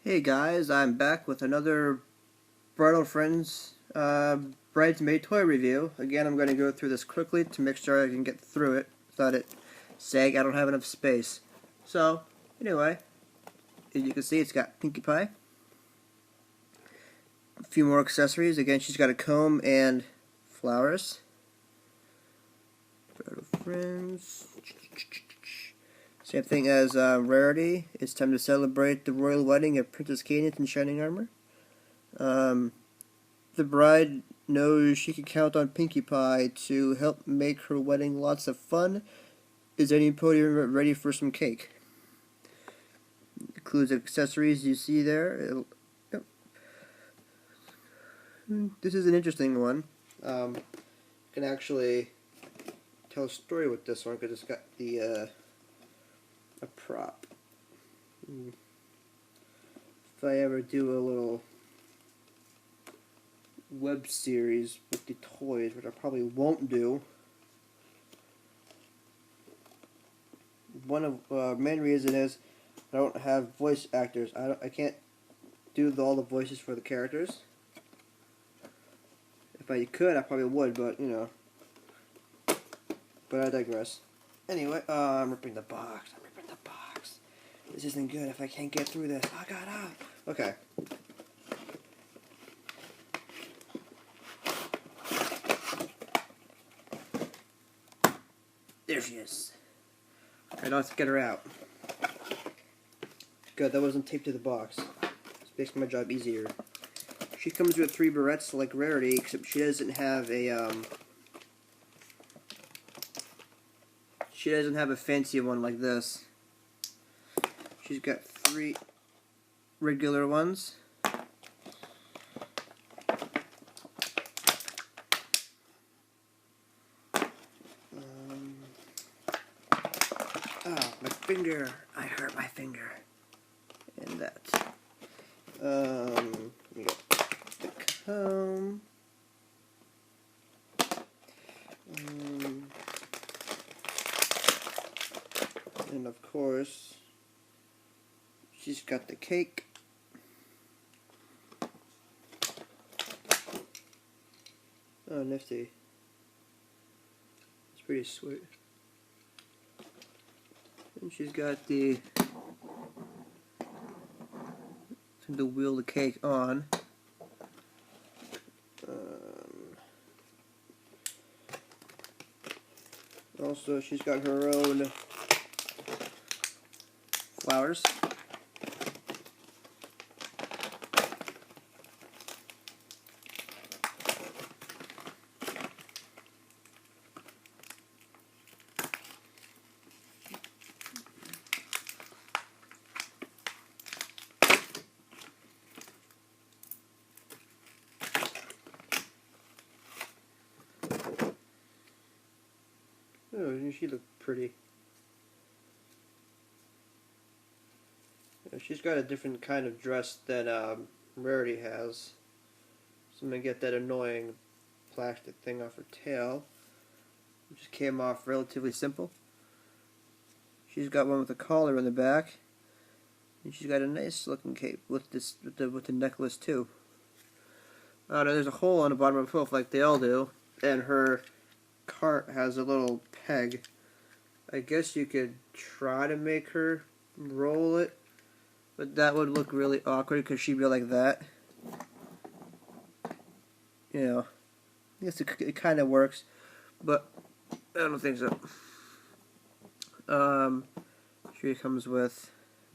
Hey guys, I'm back with another Bridle Friends bridesmaid toy review. Again, I'm going to go through this quickly to make sure I can get through it without it saying I don't have enough space. So, anyway, as you can see, it's got Pinkie Pie. A few more accessories. Again, she's got a comb and flowers. Bridle Friends. Same thing as Rarity. It's time to celebrate the royal wedding of Princess Cadence in shining armor. The bride knows she can count on Pinkie Pie to help make her wedding lots of fun. Is any podium ready for some cake? Includes accessories you see there. Yep. This is an interesting one. You can actually tell a story with this one because it's got the a prop. If I ever do a little web series with the toys, which I probably won't do. One of main reason is I don't have voice actors. I can't do all the voices for the characters. If I could, I probably would, but you know. But I digress. Anyway, I'm ripping the box. I'm ripping the box. This isn't good if I can't get through this. Oh God, ah. Okay. There she is. Alright, let's get her out. Good, that wasn't taped to the box. This makes my job easier. She comes with 3 barrettes like Rarity, except she doesn't have a, she doesn't have a fancy one like this. She's got 3 regular ones. Oh, my finger. I hurt my finger. And that. We got the comb. And of course, she's got the cake. Oh, nifty. It's pretty sweet. And she's got the wheel the cake on. Also, she's got her own flowers. Oh, she looked pretty. She's got a different kind of dress than Rarity has. So I'm going to get that annoying plastic thing off her tail. It just came off relatively simple. She's got one with a collar in the back. And she's got a nice looking cape with this with the necklace too. Oh no, there's a hole on the bottom of her hoof like they all do. And her cart has a little peg. I guess you could try to make her roll it, but that would look really awkward because she'd be like that. You know, I guess it kind of works, but I don't think so. She comes with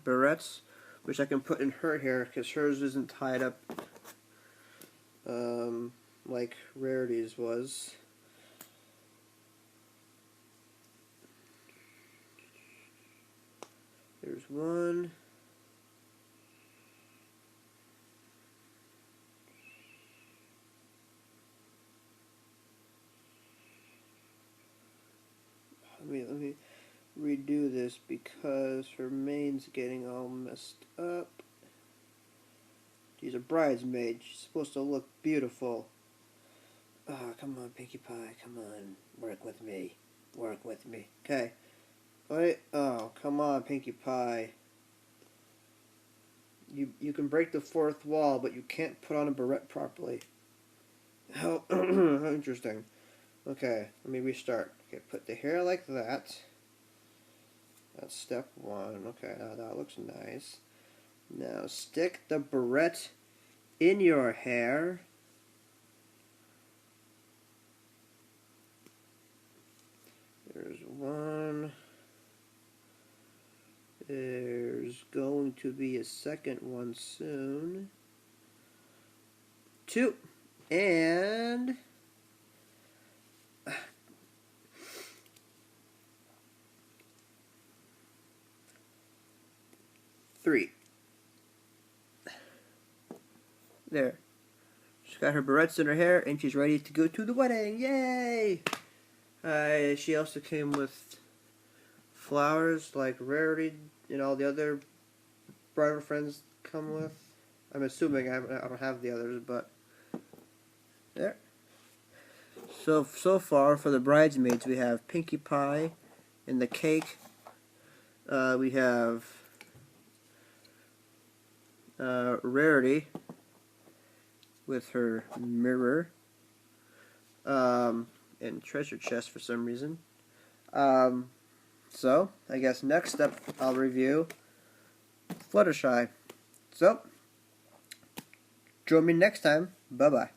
barrettes, which I can put in her hair because hers isn't tied up like Rarity's was. There's one. Let me redo this because her mane's getting all messed up. She's a bridesmaid. She's supposed to look beautiful. Oh, come on, Pinkie Pie. Come on. Work with me. Work with me. Okay. Wait. Oh, come on, Pinkie Pie. you can break the fourth wall, but you can't put on a barrette properly. How how interesting. Okay, let me restart. Okay, put the hair like that. That's step one. Okay, now that looks nice. Now stick the barrette in your hair. There's one. There's going to be a second one soon. Two. And... three. There. She's got her barrettes in her hair, and she's ready to go to the wedding. Yay! She also came with flowers like Rarity and all the other Bridle Friends come with. I'm assuming I don't have the others, but there. So far for the bridesmaids, we have Pinkie Pie and the cake. We have Rarity with her mirror and treasure chest for some reason. So I guess next up I'll review Fluttershy. So join me next time. Bye bye.